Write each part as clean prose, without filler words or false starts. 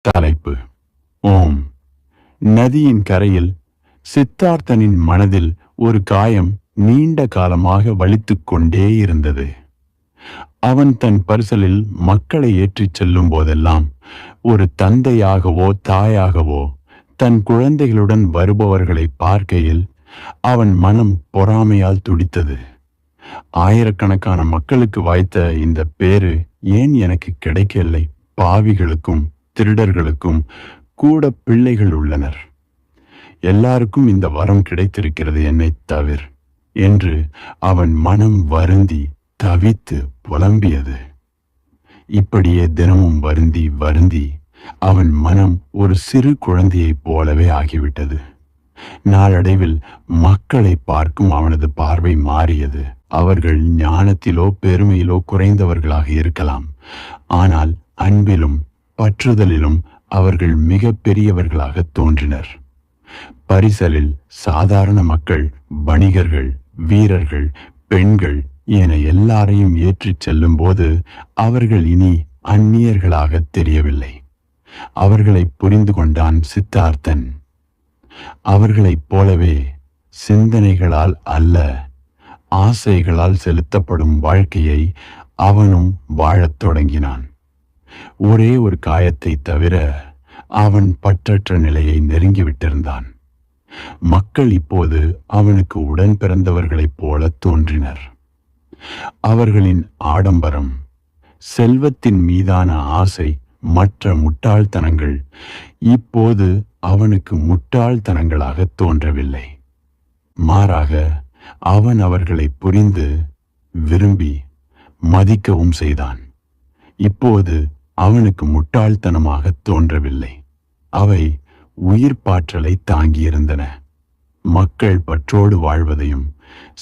தலைப்பு: ஓம். நதியின் கரையில் சித்தார்த்தனின் மனதில் ஒரு காயம் நீண்ட காலமாக வலித்துக் கொண்டே இருந்தது. அவன் தன் பரிசலில் மக்களை ஏற்றிச் செல்லும் போதெல்லாம் ஒரு தந்தையாகவோ தாயாகவோ தன் குழந்தைகளுடன் வருபவர்களை பார்க்கையில் அவன் மனம் பொறாமையால் துடித்தது. ஆயிரக்கணக்கான மக்களுக்கு வாய்த்த இந்த பேறு ஏன் எனக்கு கிடைக்கவில்லை? பாவிகளுக்கும் திருடர்களுக்கும் கூட பிள்ளைகள் உள்ளனர். எல்லாருக்கும் இந்த வரம் கிடைத்திருக்கிறது, என்னை தவிர என்று அவன் மனம் வருந்தி தவித்து புலம்பியது. இப்படியே தினமும் வருந்தி வருந்தி அவன் மனம் ஒரு சிறு குழந்தையைப் போலவே ஆகிவிட்டது. நாளடைவில் மக்களை பார்க்கும் அவனது பார்வை மாறியது. அவர்கள் ஞானத்திலோ பெருமையிலோ குறைந்தவர்களாக இருக்கலாம், ஆனால் அன்பிலும் பற்றுதலிலும் அவர்கள் மிக பெரியவர்களாக தோன்றினர். பரிசலில் சாதாரண மக்கள், வணிகர்கள், வீரர்கள், பெண்கள் என எல்லாரையும் ஏற்றிச் செல்லும் போது அவர்கள் இனி அந்நியர்களாக தெரியவில்லை. அவர்களை புரிந்து கொண்டான் சித்தார்த்தன். அவர்களைப் போலவே சிந்தனைகளால் அல்ல, ஆசைகளால் செலுத்தப்படும் வாழ்க்கையை அவனும் வாழத் தொடங்கினான். ஒரே ஒரு காயத்தை தவிர அவன் பற்றற்ற நிலையை நெருங்கிவிட்டிருந்தான். மக்கள் இப்போது அவனுக்கு உடன் பிறந்தவர்களைப் போல தோன்றினர். அவர்களின் ஆடம்பரம், செல்வத்தின் மீதான ஆசை, மற்ற முட்டாள்தனங்கள் இப்போது அவனுக்கு முட்டாள்தனங்களாக தோன்றவில்லை. மாறாக அவன் அவர்களை புரிந்து விரும்பி மதிக்கவும் செய்தான். இப்போது அவனுக்கு முட்டாள்தனமாக தோன்றவில்லை. அவை உயிர்ப்பாற்றலை தாங்கியிருந்தன. மக்கள் பற்றோடு வாழ்வதையும்,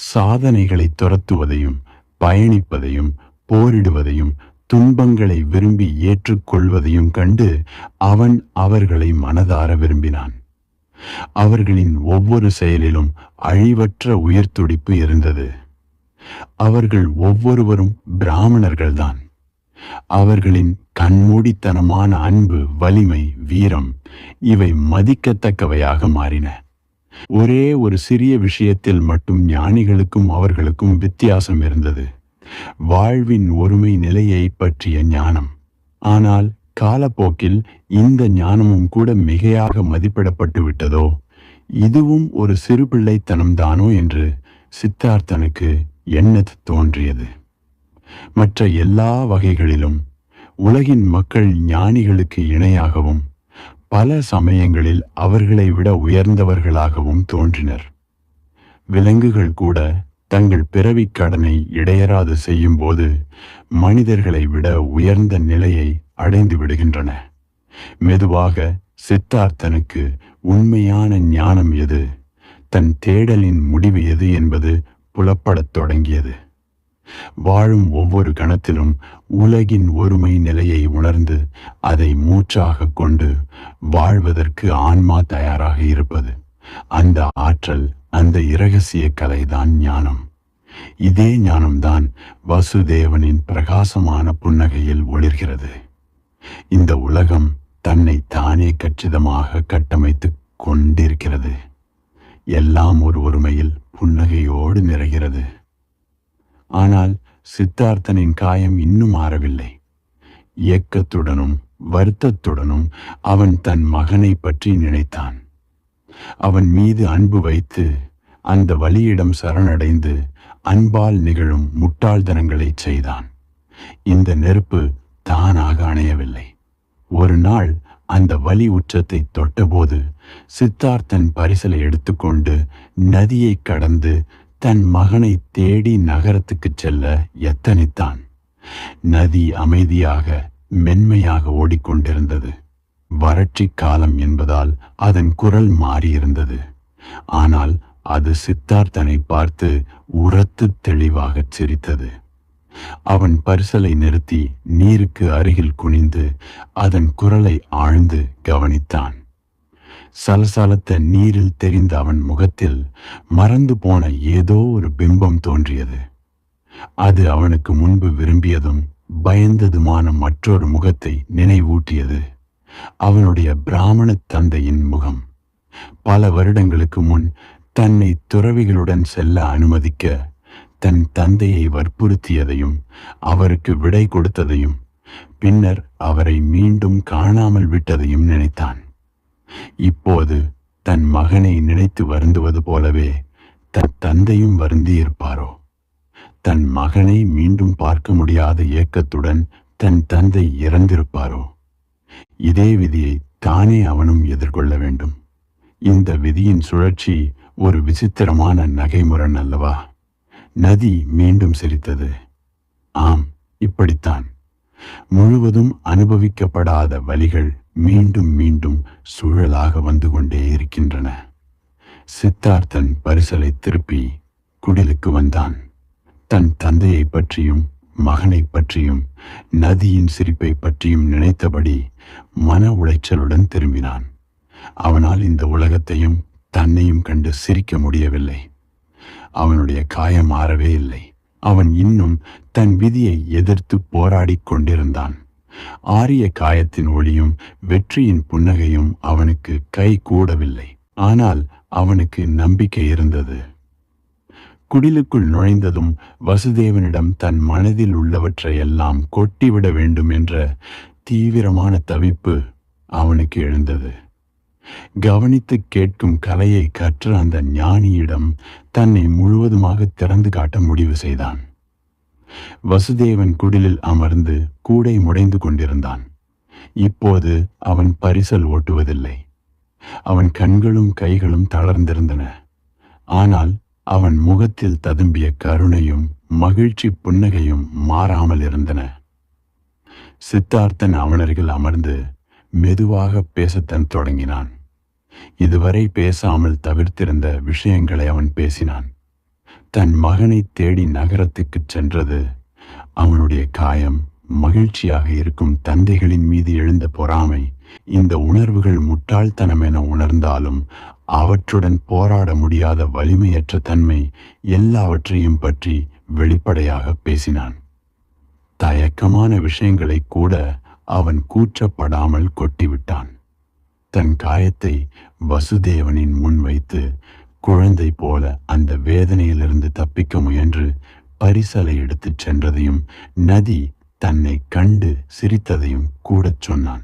சாதனைகளை துரத்துவதையும், பயணிப்பதையும், போரிடுவதையும், துன்பங்களை விரும்பி ஏற்றுக்கொள்வதையும் கண்டு அவன் அவர்களை மனதார விரும்பினான். அவர்களின் ஒவ்வொரு செயலிலும் அழிவற்ற உயிர் துடிப்பு இருந்தது. அவர்கள் ஒவ்வொருவரும் பிராமணர்கள்தான். அவர்களின் கண்மூடித்தனமான அன்பு, வலிமை, வீரம் இவை மதிக்கத்தக்கவையாக மாறின. ஒரே ஒரு சிறிய விஷயத்தில் மட்டும் ஞானிகளுக்கும் அவர்களுக்கும் வித்தியாசம் இருந்தது: வாழ்வின் ஒருமை நிலையை பற்றிய ஞானம். ஆனால் காலப்போக்கில் இந்த ஞானமும் கூட மிகையாக மதிப்பிடப்பட்டு விட்டதோ, இதுவும் ஒரு சிறு பிள்ளைத்தனம்தானோ என்று சித்தார்த்தனுக்கு எண்ணத் தோன்றியது. மற்ற எல்லா வகைகளிலும் உலகின் மக்கள் ஞானிகளுக்கு இணையாகவும் பல சமயங்களில் அவர்களை விட உயர்ந்தவர்களாகவும் தோன்றினர். விலங்குகள் கூட தங்கள் பிறவிக் கடனை இடையறாது செய்யும் போது மனிதர்களை விட உயர்ந்த நிலையை அடைந்து விடுகின்றன. மெதுவாக சித்தார்த்தனுக்கு உண்மையான ஞானம் எது, தன் தேடலின் முடிவு எது என்பது புலப்படத் தொடங்கியது. வாழும் ஒவ்வொரு கணத்திலும் உலகின் ஒருமை நிலையை உணர்ந்து அதை மூச்சாக கொண்டு வாழ்வதற்கு ஆன்மா தயாராக இருப்பது, அந்த ஆற்றல், அந்த இரகசிய கலைதான் ஞானம். இதே ஞானம்தான் வசுதேவனின் பிரகாசமான புன்னகையில் ஒளிர்கிறது. இந்த உலகம் தன்னை தானே கச்சிதமாக கட்டமைத்து கொண்டிருக்கிறது. எல்லாம் ஒரு ஒருமையில் புன்னகையோடு நிறைகிறது. ஆனால் சித்தார்த்தனின் காயம் இன்னும் ஆறவில்லை. ஏக்கத்துடனும் வருத்தத்துடனும் அவன் தன் மகனை பற்றி நினைத்தான். அவன் மீது அன்பு வைத்து அந்த வலியிடம் சரணடைந்து அன்பால் நிகழும் முட்டாள்தனங்களை செய்தான். இந்த நெருப்பு தானாக அணையவில்லை. ஒரு நாள் அந்த வலி உச்சத்தை தொட்டபோது சித்தார்த்தன் பரிசலை எடுத்துக்கொண்டு நதியை கடந்து தன் மகனை தேடி நகரத்துக்கு செல்ல எத்தனித்தான். நதி அமைதியாக மென்மையாக ஓடிக்கொண்டிருந்தது. வறட்சி காலம் என்பதால் அதன் குரல் மாறியிருந்தது. ஆனால் அது சித்தார்த்தனை பார்த்து உரத்து தெளிவாகச் சிரித்தது. அவன் பரிசலை நிறுத்தி நீருக்கு அருகில் குனிந்து அதன் குரலை ஆழ்ந்து கவனித்தான். சலசலத்த நீரில் தெரிந்த அவன் முகத்தில் மறந்து போன ஏதோ ஒரு பிம்பம் தோன்றியது. அது அவனுக்கு முன்பு விரும்பியதும் பயந்ததுமான மற்றொரு முகத்தை நினைவூட்டியது. அவனுடைய பிராமண தந்தையின் முகம். பல வருடங்களுக்கு முன் தன்னை துறவிகளுடன் செல்ல அனுமதிக்க தன் தந்தையை வற்புறுத்தியதையும் அவருக்கு விடை கொடுத்ததையும் பின்னர் அவரை மீண்டும் காணாமல் விட்டதையும் நினைத்தான். இப்போது தன் மகனை நினைத்து வருந்துவது போலவே தன் தந்தையும் வருந்தி இருப்பாரோ? தன் மகனை மீண்டும் பார்க்க முடியாத ஏக்கத்துடன் தன் தந்தை இறந்திருப்பாரோ? இதே விதியை தானே அவனும் எதிர்கொள்ள வேண்டும். இந்த விதியின் சுழற்சி ஒரு விசித்திரமான நகைமுரண் அல்லவா? நதி மீண்டும் சிரித்தது. ஆம், இப்படித்தான். முழுவதும் அனுபவிக்கப்படாத வலிகள் மீண்டும் மீண்டும் சுழலாக வந்து கொண்டே இருக்கின்றன. சித்தார்த்தன் பரிசலை திருப்பி குடிலுக்கு வந்தான். தன் தந்தையை பற்றியும் மகனை பற்றியும் நதியின் சிரிப்பை பற்றியும் நினைத்தபடி மன உளைச்சலுடன் திரும்பினான். அவனால் இந்த உலகத்தையும் தன்னையும் கண்டு சிரிக்க முடியவில்லை. அவனுடைய காயம் ஆறவே இல்லை. அவன் இன்னும் தன் விதியை எதிர்த்து போராடிக் கொண்டிருந்தான். ஆரிய காயத்தின் ஒளியும் வெற்றியின் புன்னகையும் அவனுக்கு கை கூடவில்லை. ஆனால் அவனுக்கு நம்பிக்கை இருந்தது. குடிலுக்குள் நுழைந்ததும் வசுதேவனிடம் தன் மனதில் உள்ளவற்றையெல்லாம் கொட்டிவிட வேண்டும் என்ற தீவிரமான தவிப்பு அவனுக்கு எழுந்தது. கவனித்து கேட்கும் கலையை கற்ற அந்த ஞானியிடம் தன்னை முழுவதுமாக திறந்து காட்ட முடிவு செய்தான். வசுதேவன் குடிலில் அமர்ந்து கூடை முடைந்து கொண்டிருந்தான். இப்போது அவன் பரிசல் ஓட்டுவதில்லை. அவன் கண்களும் கைகளும் தளர்ந்திருந்தன. ஆனால் அவன் முகத்தில் ததும்பிய கருணையும் மகிழ்ச்சி புன்னகையும் மாறாமல் இருந்தன. சித்தார்த்தன் அவனருகில் அமர்ந்து மெதுவாக பேசத்தன் தொடங்கினான். இதுவரை பேசாமல் தவிர்த்திருந்த விஷயங்களை அவன் பேசினான். தன் மகனை தேடி நகரத்துக்கு சென்றது, அவனுடைய காயம், மகிழ்ச்சியாக இருக்கும் தந்தைகளின் மீது எழுந்த பொறாமை, இந்த உணர்வுகள் முட்டாள்தனம் என உணர்ந்தாலும் அவற்றுடன் போராட முடியாத வலிமையற்ற தன்மை, எல்லாவற்றையும் பற்றி வெளிப்படையாக பேசினான். தயக்கமான விஷயங்களை கூட அவன் கூச்சப்படாமல் கொட்டிவிட்டான். தன் காயத்தை வசுதேவனின் முன் வைத்து குழந்தை போல அந்த வேதனையிலிருந்து தப்பிக்க முயன்று பரிசலை எடுத்துச் சென்றதையும் நதி தன்னை கண்டு சிரித்ததையும் கூடச் சொன்னான்.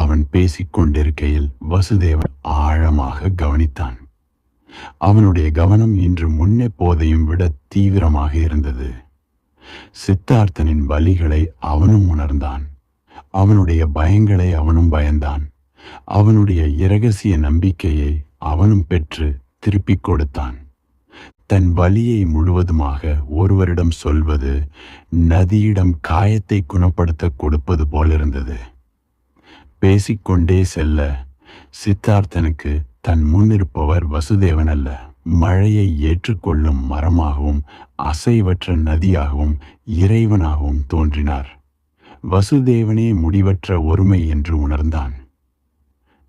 அவன் பேசிக்கொண்டிருக்கையில் வசுதேவன் ஆழமாக கவனித்தான். அவனுடைய கவனம் இன்று முன்னெப்போதையும் விட தீவிரமாக இருந்தது. சித்தார்த்தனின் வலிகளை அவனும் உணர்ந்தான். அவனுடைய பயங்களை அவனும் பயந்தான். அவனுடைய இரகசிய நம்பிக்கையை அவனும் பெற்று திருப்பிக் கொடுத்தான். தன் வலியை முழுவதுமாக ஒருவரிடம் சொல்வது நதியிடம் காயத்தை குணப்படுத்த கொடுப்பது போலிருந்தது. பேசிக்கொண்டே செல்ல சித்தார்த்தனுக்கு தன் முன்னிருப்பவர் வசுதேவன் அல்ல, மழையை ஏற்றுக்கொள்ளும் மரமாகவும் அசைவற்ற நதியாகவும் இறைவனாகவும் தோன்றினார். வசுதேவனே முடிவற்ற ஒருமை என்று உணர்ந்தான்.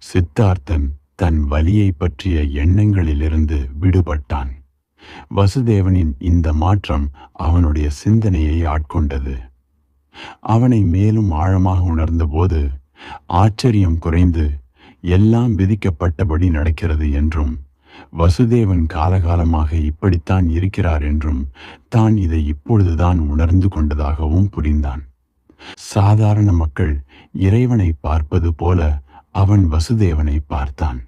சித்தார்த்தன் தன் வலியை பற்றிய எண்ணங்களிலிருந்து விடுபட்டான். வசுதேவனின் இந்த மாற்றம் அவனுடைய சிந்தனையை ஆட்கொண்டது. அவனை மேலும் ஆழமாக உணர்ந்தபோது ஆச்சரியம் குறைந்து எல்லாம் விதிக்கப்பட்டபடி நடக்கிறது என்றும் வசுதேவன் காலகாலமாக இப்படித்தான் இருக்கிறார் என்றும் தான் இதை இப்பொழுதுதான் உணர்ந்து கொண்டதாகவும் புரிந்தான். சாதாரண மக்கள் இறைவனை பார்ப்பது போல அவன் வசுதேவனை பார்த்தான்.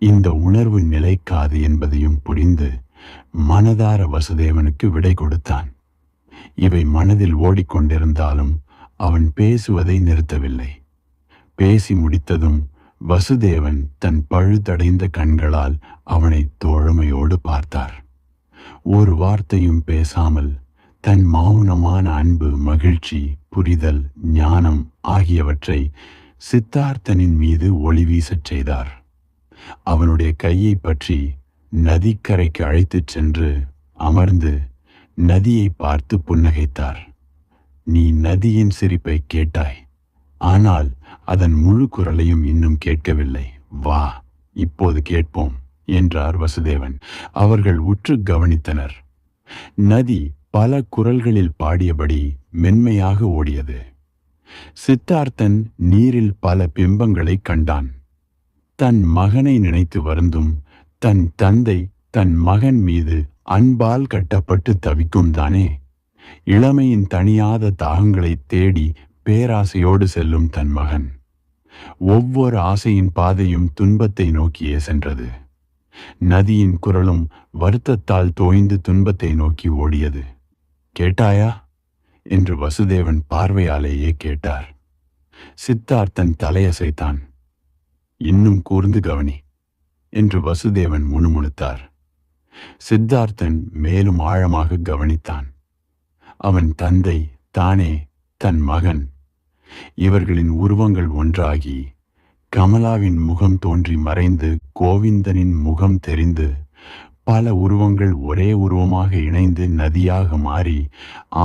இந்த உணர்வு நிலைக்காது என்பதையும் புரிந்து மனதார வசுதேவனுக்கு விடை கொடுத்தான். இவை மனதில் ஓடிக்கொண்டிருந்தாலும் அவன் பேசுவதை நிறுத்தவில்லை. பேசி முடித்ததும் வசுதேவன் தன் பழுதடைந்த கண்களால் அவனை தோழமையோடு பார்த்தார். ஒரு வார்த்தையும் பேசாமல் தன் மௌனமான அன்பு, மகிழ்ச்சி, புரிதல், ஞானம் ஆகியவற்றை சித்தார்த்தனின் மீது ஒளி வீசச் செய்தார். அவனுடைய கையை பற்றி நதிக்கரைக்கு அழைத்துச் சென்று அமர்ந்து நதியை பார்த்து புன்னகைத்தார். நீ நதியின் சிரிப்பை கேட்டாய், ஆனால் அதன் முழு குரலையும் இன்னும் கேட்கவில்லை. வா, இப்போது கேட்போம் என்றார் வசுதேவன். அவர்கள் உற்று கவனித்தனர். நதி பல குரல்களில் பாடியபடி மென்மையாக ஓடியது. சித்தார்த்தன் நீரில் பல பிம்பங்களைக் கண்டான். தன் மகனை நினைத்து வருந்தும் தன் தந்தை தன் மகன் மீது அன்பால் கட்டப்பட்டு தவிக்கும் தானே. இளமையின் தணியாத தாகங்களை தேடி பேராசையோடு செல்லும் தன் மகன். ஒவ்வொரு ஆசையின் பாதையும் துன்பத்தை நோக்கியே சென்றது. நதியின் குரலும் வருத்தத்தால் தோய்ந்து துன்பத்தை நோக்கி ஓடியது. கேட்டாயா என்று வசுதேவன் பார்வையாலேயே கேட்டார். சித்தார்த்தன் தலையசைத்தான். இன்னும் கூர்ந்து கவனி என்று வசுதேவன் முணுமுணுத்தார். சித்தார்த்தன் மேலும் ஆழமாக கவனித்தான். அவன் தந்தை தானே தன் மகன். இவர்களின் உருவங்கள் ஒன்றாகி கமலாவின் முகம் தோன்றி மறைந்து கோவிந்தனின் முகம் தெரிந்து பல உருவங்கள் ஒரே உருவமாக இணைந்து நதியாக மாறி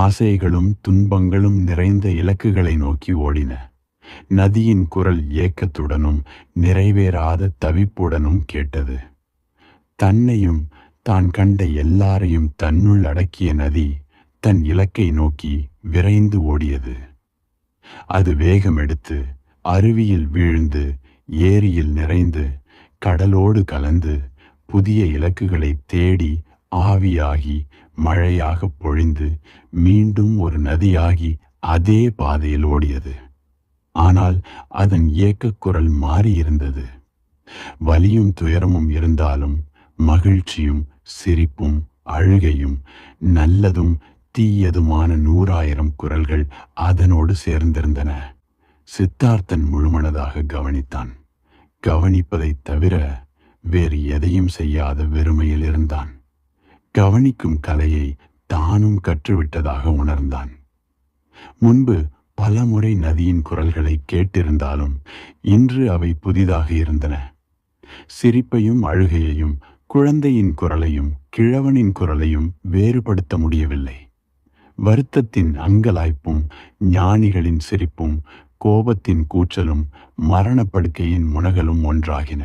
ஆசைகளும் துன்பங்களும் நிறைந்த இலக்குகளை நோக்கி ஓடின. நதியின் குரல் ஏக்கத்துடனும் நிறைவேறாத தவிப்புடனும் கேட்டது. தன்னையும் தான் கண்ட எல்லாரையும் தன்னுள் அடக்கிய நதி தன் இலக்கை நோக்கி விரைந்து ஓடியது. அது வேகம் எடுத்து அருவியில் வீழ்ந்து ஏரியில் நிறைந்து கடலோடு கலந்து புதிய இலக்குகளை தேடி ஆவியாகி மழையாக பொழிந்து மீண்டும் ஒரு நதியாகி அதே பாதையில் ஓடியது. ஆனால் அதன் ஏக்கக் குரல் மாறியிருந்தது. வலியும் துயரமும் இருந்தாலும் மகிழ்ச்சியும் சிரிப்பும் அழுகையும் நல்லதும் தீயதுமான 100,000 குரல்கள் அதனோடு சேர்ந்திருந்தன. சித்தார்த்தன் முழுமனதாக கவனித்தான். கவனிப்பதைத் தவிர வேறு எதையும் செய்யாத வெறுமையில் இருந்தான். கவனிக்கும் கலையை தானும் கற்றுவிட்டதாக உணர்ந்தான். முன்பு பலமுறை நதியின் குரல்களை கேட்டிருந்தாலும் இன்று அவை புதிதாக இருந்தன. சிரிப்பையும் அழுகையையும் குழந்தையின் குரலையும் கிழவனின் குரலையும் வேறுபடுத்த முடியவில்லை. வருத்தத்தின் அங்கலாய்ப்பும் ஞானிகளின் சிரிப்பும் கோபத்தின் கூச்சலும் மரணப்படுக்கையின் முனகலும் ஒன்றாகின.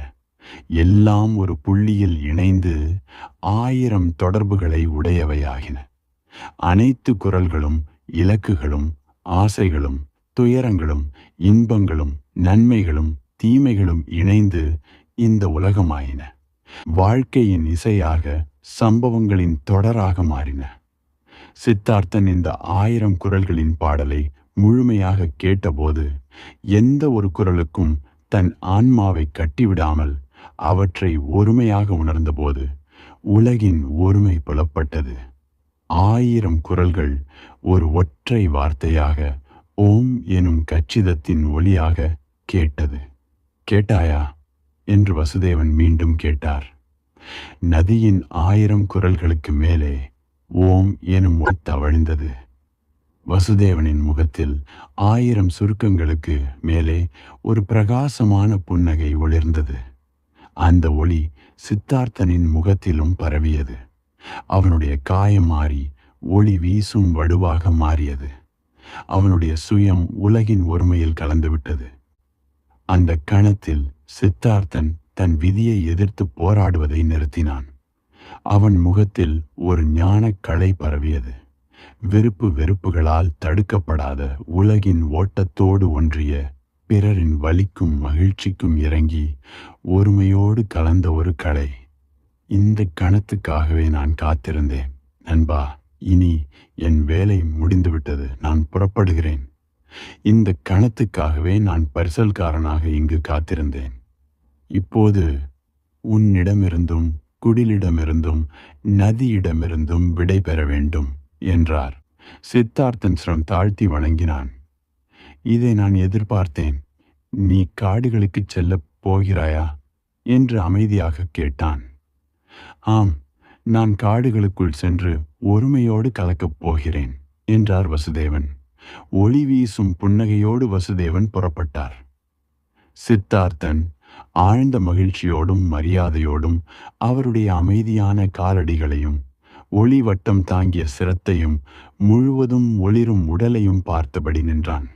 எல்லாம் ஒரு புள்ளியில் இணைந்து 1000 தொடர்புகளை உடையவையாகின. அனைத்து குரல்களும் இலக்குகளும் ஆசைகளும் துயரங்களும் இன்பங்களும் நன்மைகளும் தீமைகளும் இணைந்து இந்த உலகமாயின. வாழ்க்கையின் இசையாக சம்பவங்களின் தொடராக மாறின. சித்தார்த்தன் இந்த 1000 குரல்களின் பாடலை முழுமையாக கேட்டபோது எந்த ஒரு குரலுக்கும் தன் ஆன்மாவை கட்டிவிடாமல் அவற்றை ஒருமையாக உணர்ந்தபோது உலகின் ஒருமை புலப்பட்டது. 1000 குரல்கள் ஒரு ஒற்றை வார்த்தையாக ஓம் எனும் கச்சிதத்தின் ஒளியாக கேட்டது. கேட்டாயா என்று வசுதேவன் மீண்டும் கேட்டார். நதியின் 1000 குரல்களுக்கு மேலே ஓம் எனும் ஒளி தவழ்ந்தது. வசுதேவனின் முகத்தில் 1000 சுருக்கங்களுக்கு மேலே ஒரு பிரகாசமான புன்னகை ஒளிர்ந்தது. அந்த ஒளி சித்தார்த்தனின் முகத்திலும் பரவியது. அவனுடைய காயம் மாறி ஒளி வீசும் வடுவாக மாறியது. அவனுடைய சுயம் உலகின் ஒருமையில் கலந்துவிட்டது. அந்த கணத்தில் சித்தார்த்தன் தன் விதியை எதிர்த்து போராடுவதை நிறுத்தினான். அவன் முகத்தில் ஒரு ஞான களை பரவியது. விருப்பு வெறுப்புகளால் தடுக்கப்படாத உலகின் ஓட்டத்தோடு ஒன்றிய பிறரின் வலிக்கும் மகிழ்ச்சிக்கும் இறங்கி ஒருமையோடு கலந்த ஒரு களை. இந்த கணத்துக்காகவே நான் காத்திருந்தேன் நண்பா. இனி என் வேலை முடிந்துவிட்டது. நான் புறப்படுகிறேன். இந்த கணத்துக்காகவே நான் பரிசல்காரனாக இங்கு காத்திருந்தேன். இப்போது உன்னிடமிருந்தும் குடிலிடமிருந்தும் நதியிடமிருந்தும் விடை பெற வேண்டும் என்றார். சித்தார்த்தன் சிரம் தாழ்த்தி வணங்கினான். இதை நான் எதிர்பார்த்தேன். நீ காடுகளுக்கு செல்லப் போகிறாயா என்று அமைதியாக கேட்டான். ஆம், நான் காடுகளுக்குள் சென்று ஒருமையோடு கலக்கப் போகிறேன் என்றார் வசுதேவன். ஒளி வீசும் புன்னகையோடு வசுதேவன் புறப்பட்டார். சித்தார்த்தன் ஆழ்ந்த மகிழ்ச்சியோடும் மரியாதையோடும் அவருடைய அமைதியான காலடிகளையும் ஒளி வட்டம் தாங்கிய சிரத்தையும் முழுவதும் ஒளிரும் உடலையும் பார்த்தபடி நின்றான்.